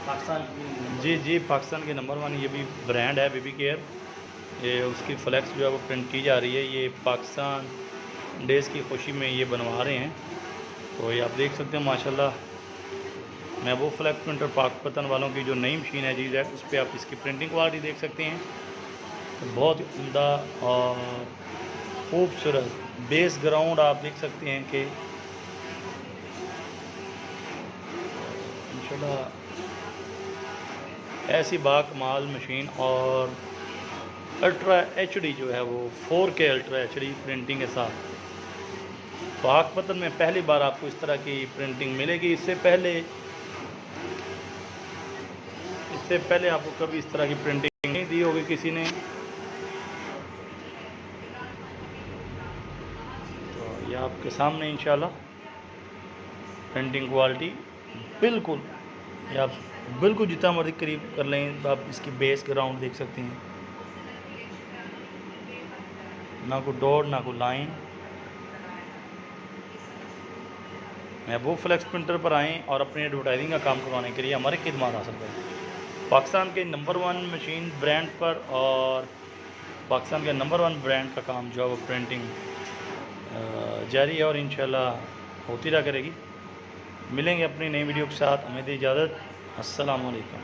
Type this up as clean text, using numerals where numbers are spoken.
पाकिस्तान की। जी जी, पाकिस्तान के नंबर 1 ये भी ब्रांड है बेबी केयर। ये उसकी फ्लैक्स जो है वो प्रिंट की जा रही है। ये पाकिस्तान डेज़ की खुशी में ये बनवा रहे हैं। तो ये आप देख सकते हैं माशाल्लाह महबूब फ्लैक्स प्रिंटर पाकपतन वालों की जो नई मशीन है जी उस पर आप इसकी प्रिंटिंग क्वालिटी देख सकते हैं। तो बहुत ही उम्दा और खूबसूरत बेस ग्राउंड आप देख सकते हैं कि इंशाल्लाह ऐसी बाकमाल मशीन और अल्ट्रा एचडी जो है वो 4K अल्ट्रा एचडी प्रिंटिंग के साथ पाकपतन में पहली बार आपको इस तरह की प्रिंटिंग मिलेगी। इससे पहले आपको कभी इस तरह की प्रिंटिंग नहीं दी होगी किसी ने। तो ये आपके सामने इंशाल्लाह प्रिंटिंग क्वालिटी बिल्कुल, ये आप बिल्कुल जितना मर्जी करीब कर लें आप इसकी बेस ग्राउंड देख सकते हैं। ना कोई डॉट ना कोई लाइन। महबूब फ्लैक्स प्रिंटर पर आएँ और अपनी एडवर्टाइजिंग का काम करवाने के लिए हमारे खिदमत हासिल करें। पाकिस्तान के नंबर 1 मशीन ब्रांड पर और पाकिस्तान के नंबर 1 ब्रांड का काम जो है वो प्रिंटिंग जारी है और इंशाल्लाह होती रहा करेगी। मिलेंगे अपनी नई वीडियो के साथ। हमें दी इजाज़त। अस्सलाम वालेकुम।